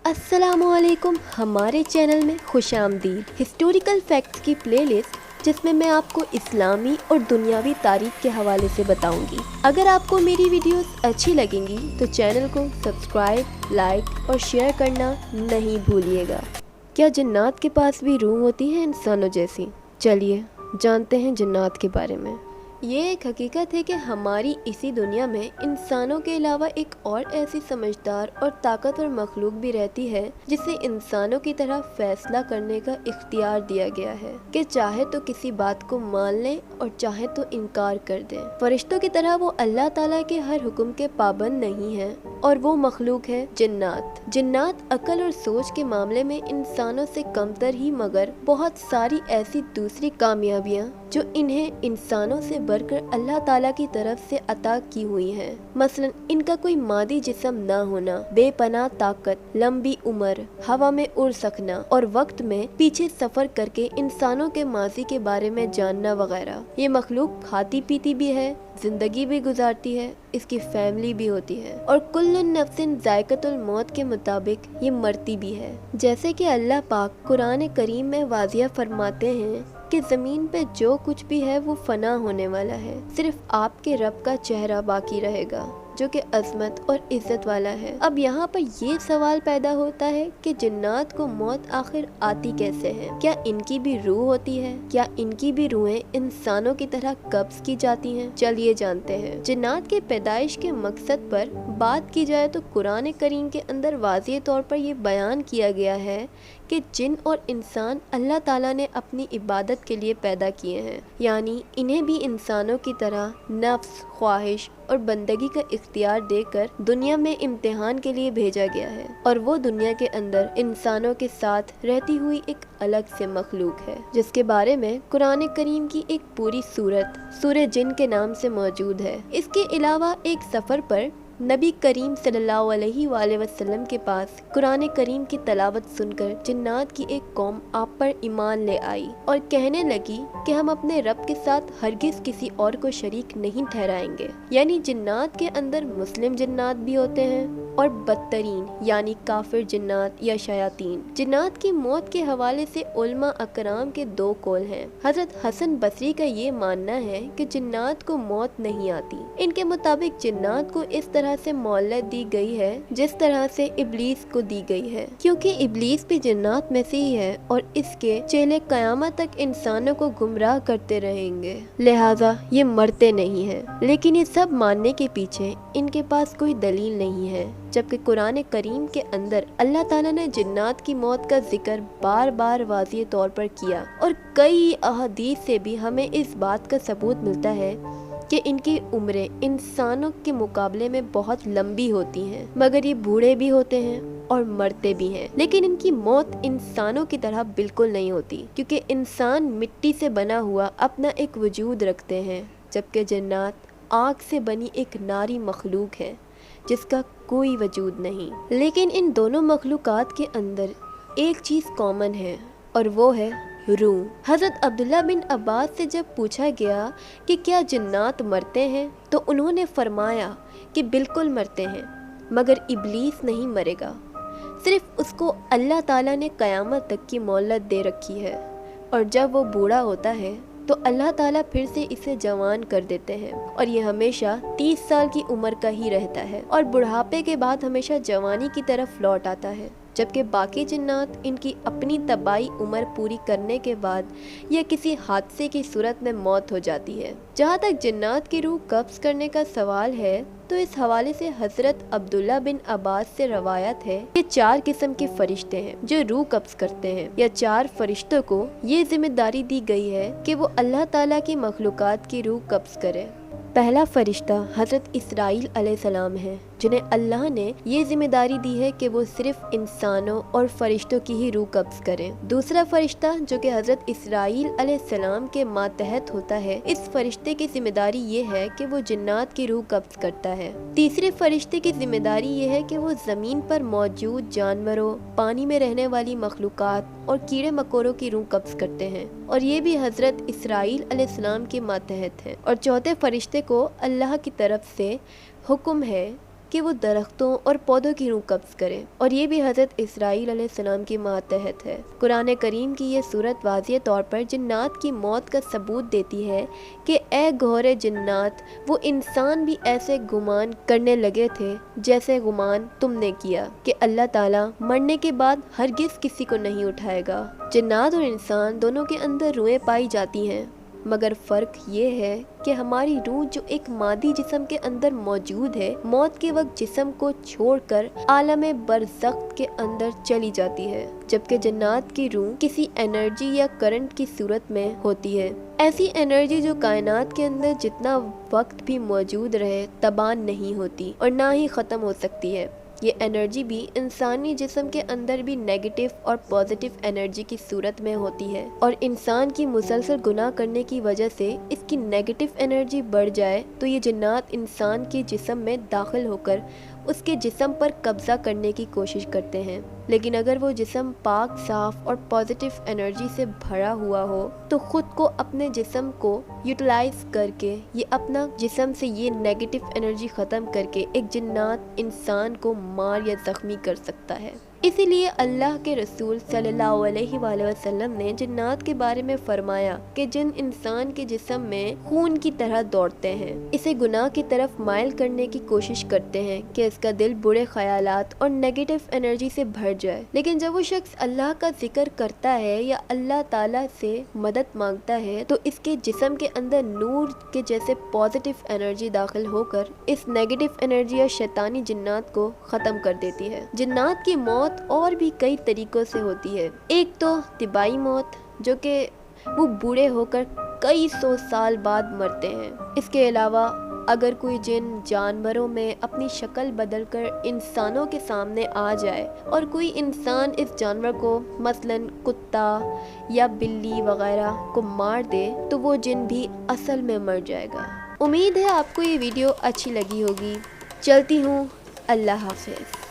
अस्सलामुअलैकुम। हमारे चैनल में खुश आमदीद। हिस्टोरिकल फैक्ट्स की प्लेलिस्ट जिसमें मैं आपको इस्लामी और दुनियावी तारीख के हवाले से बताऊंगी। अगर आपको मेरी वीडियोस अच्छी लगेंगी तो चैनल को सब्सक्राइब, लाइक और शेयर करना नहीं भूलिएगा। क्या जिन्नात के पास भी रूह होती है इंसानों जैसी? चलिए जानते हैं जिन्नात के बारे में। ये एक हकीकत है कि हमारी इसी दुनिया में इंसानों के अलावा एक और ऐसी समझदार और ताकतवर मखलूक भी रहती है जिसे इंसानों की तरह फैसला करने का इख्तियार दिया गया है कि चाहे तो किसी बात को मान लें और चाहे तो इनकार कर दें। फरिश्तों की तरह वो अल्लाह ताला के हर हुक्म के पाबंद नहीं है और वो मखलूक है जिन्नात। जिन्नात अकल और सोच के मामले में इंसानों से कमतर ही मगर बहुत सारी ऐसी दूसरी कामयाबियाँ जो इन्हें इंसानों से बढ़कर अल्लाह ताला की तरफ से अता की हुई हैं। मसलन इनका कोई मादी जिस्म ना होना, बेपनाह ताकत, लंबी उम्र, हवा में उड़ सकना और वक्त में पीछे सफर करके इंसानों के माजी के बारे में जानना वगैरह। ये मखलूक खाती पीती भी है, जिंदगी भी गुजारती है, इसकी फैमिली भी होती है और कुल्लुन नफ्सिन जायकतुल मौत के मुताबिक ये मरती भी है। जैसे कि अल्लाह पाक कुरान करीम में वाजिया फरमाते हैं कि ज़मीन पे जो कुछ भी है वो फना होने वाला है, सिर्फ आपके रब का चेहरा बाकी रहेगा जो कि अजमत और इज्जत वाला है। अब यहाँ पर ये सवाल पैदा होता है कि जिन्नात को मौत आखिर आती कैसे है? क्या इनकी भी रूह होती है? क्या इनकी भी रूहें इंसानों की तरह कब्ज की जाती हैं? चलिए जानते हैं। जिन्नात के पैदाइश के मकसद पर बात की जाए तो कुरान करीम के अंदर वाज़ेह तौर पर यह बयान किया गया है कि जिन और इंसान अल्लाह ताला ने अपनी इबादत के लिए पैदा किए हैं, यानी इन्हें भी इंसानों की तरह नफ्स, ख्वाहिश और बंदगी का इख्तियार देकर दुनिया में इम्तिहान के लिए भेजा गया है और वो दुनिया के अंदर इंसानों के साथ रहती हुई एक अलग से मखलूक है जिसके बारे में कुरान करीम की एक पूरी सूरत सूरह जिन के नाम से मौजूद है। इसके अलावा एक सफ़र पर नबी करीम सल्लल्लाहु अलैहि वसल्लम के पास कुरान करीम की तलावत सुनकर जिन्नात की एक कौम आप पर ईमान ले आई और कहने लगी कि हम अपने रब के साथ हरगिज किसी और को शरीक नहीं ठहराएंगे। यानी जिन्नात के अंदर मुस्लिम जिन्नात भी होते हैं और बदतरीन यानी काफिर जिन्नात या शयातीन। जिन्नात की मौत के हवाले से उलमा अकराम के दो कौल हैं। हजरत हसन बसरी का ये मानना है कि जिन्नात को मौत नहीं आती। इनके मुताबिक जिन्नात को इस तरह से मोहलत दी गई है जिस तरह से इब्लीस को दी गई है, क्योंकि इब्लीस भी जिन्नात में से ही है और इसके चेले कयामत तक इंसानों को गुमराह करते रहेंगे, लिहाजा ये मरते नहीं हैं। लेकिन ये सब मानने के पीछे इनके पास कोई दलील नहीं है, जबकि कुरान करीम के अंदर अल्लाह ताला ने जिन्नात की मौत का जिक्र बार बार वाज़ेह तौर पर किया और कई अहदीस से भी हमें इस बात का सबूत मिलता है कि इनकी उम्रें इंसानों के मुकाबले में बहुत लंबी होती हैं, मगर ये बूढ़े भी होते हैं और मरते भी हैं। लेकिन इनकी मौत इंसानों की तरह बिल्कुल नहीं होती, क्योंकि इंसान मिट्टी से बना हुआ अपना एक वजूद रखते हैं, जबकि जिन्नात आग से बनी एक नारी मखलूक है जिसका कोई वजूद नहीं। लेकिन इन दोनों मखलूकात के अंदर एक चीज़ कॉमन है और वो है रूह। हज़रत अब्दुल्ला बिन अब्बास से जब पूछा गया कि क्या जिन्नात मरते हैं तो उन्होंने फरमाया कि बिल्कुल मरते हैं, मगर इब्लीस नहीं मरेगा, सिर्फ उसको अल्लाह ताला ने क़यामत तक की मोहलत दे रखी है और जब वो बूढ़ा होता है तो अल्लाह ताला फिर से इसे जवान कर देते हैं और ये हमेशा 30 साल की उम्र का ही रहता है और बुढ़ापे के बाद हमेशा जवानी की तरफ लौट आता है। जबकि बाकी जिन्नात इनकी अपनी तबाई उम्र पूरी करने के बाद या किसी हादसे की सूरत में मौत हो जाती है। जहाँ तक जिन्नात की रूह कब्ज़ करने का सवाल है तो इस हवाले से हज़रत अब्दुल्ला बिन अब्बास से रवायत है कि 4 किस्म के फरिश्ते हैं जो रूह कब्ज़ करते हैं। या 4 फरिश्तों को ये जिम्मेदारी दी गई है कि वो अल्लाह ताला की मखलूकात की रूह कब्ज़ करे। पहला फरिश्ता हज़रत इसराइल अलैहिस्सलाम है, जिन्हें अल्लाह ने ये जिम्मेदारी दी है कि वो सिर्फ इंसानों और फरिश्तों की ही रूह कब्ज़ करें। दूसरा फरिश्ता जो कि हज़रत इसराइल अलैहिस्सलाम के मातहत होता है, इस फरिश्ते की जिम्मेदारी ये है कि वो जिन्नात की रूह कब्ज़ करता है। तीसरे फरिश्ते की जिम्मेदारी ये है कि वो ज़मीन पर मौजूद जानवरों, पानी में रहने वाली मखलूक़ात और कीड़े मकोड़ों की रूह कब्ज़ करते हैं और ये भी हज़रत इसराइल अलैहिस्सलाम के मातहत हैं। और चौथे फरिश्ते को अल्लाह की तरफ से हुक्म है کہ وہ درختوں اور پودوں کی روح قبض کریں، اور یہ بھی حضرت اسرائیل علیہ السلام کی ماتحت ہے۔ قرآن کریم کی یہ صورت واضح طور پر جنات کی موت کا ثبوت دیتی ہے کہ اے گھورے جنات، وہ انسان بھی ایسے گمان کرنے لگے تھے جیسے گمان تم نے کیا کہ اللہ تعالیٰ مرنے کے بعد ہرگز کسی کو نہیں اٹھائے گا۔ جنات اور انسان دونوں کے اندر روحیں پائی جاتی ہیں، مگر فرق یہ ہے کہ ہماری روح جو ایک مادی جسم کے اندر موجود ہے، موت کے وقت جسم کو چھوڑ کر عالم برزخ کے اندر چلی جاتی ہے، جبکہ جنات کی روح کسی انرجی یا کرنٹ کی صورت میں ہوتی ہے، ایسی انرجی جو کائنات کے اندر جتنا وقت بھی موجود رہے تباہ نہیں ہوتی اور نہ ہی ختم ہو سکتی ہے۔ یہ انرجی بھی انسانی جسم کے اندر بھی نیگیٹو اور پازیٹیو انرجی کی صورت میں ہوتی ہے، اور انسان کی مسلسل گناہ کرنے کی وجہ سے اس کی نیگیٹو انرجی بڑھ جائے تو یہ جنات انسان کے جسم میں داخل ہو کر اس کے جسم پر قبضہ کرنے کی کوشش کرتے ہیں، لیکن اگر وہ جسم پاک، صاف اور پازیٹیو انرجی سے بھرا ہوا ہو تو خود کو اپنے جسم کو یوٹیلائز کر کے یہ اپنا جسم سے یہ نیگیٹو انرجی ختم کر کے ایک جنات انسان کو مار یا زخمی کر سکتا ہے۔ اسی لیے اللہ کے رسول صلی اللہ علیہ وآلہ وسلم نے جنات کے بارے میں فرمایا کہ جن انسان کے جسم میں خون کی طرح دوڑتے ہیں، اسے گناہ کی طرف مائل کرنے کی کوشش کرتے ہیں کہ اس کا دل برے خیالات اور نیگیٹو انرجی سے بھر جائے، لیکن جب وہ شخص اللہ کا ذکر کرتا ہے یا اللہ تعالیٰ سے مدد مانگتا ہے تو اس کے جسم کے اندر نور کے جیسے پازیٹیو انرجی داخل ہو کر اس نیگیٹو انرجی یا شیطانی جنات کو ختم کر دیتی ہے۔ جنات کی موت اور بھی کئی طریقوں سے ہوتی ہے۔ ایک تو طباعی موت، جو کہ وہ بوڑھے ہو کر کئی سو سال بعد مرتے ہیں۔ اس کے علاوہ اگر کوئی جن جانوروں میں اپنی شکل بدل کر انسانوں کے سامنے آ جائے اور کوئی انسان اس جانور کو مثلاً کتا یا بلی وغیرہ کو مار دے تو وہ جن بھی اصل میں مر جائے گا۔ امید ہے آپ کو یہ ویڈیو اچھی لگی ہوگی۔ چلتی ہوں، اللہ حافظ۔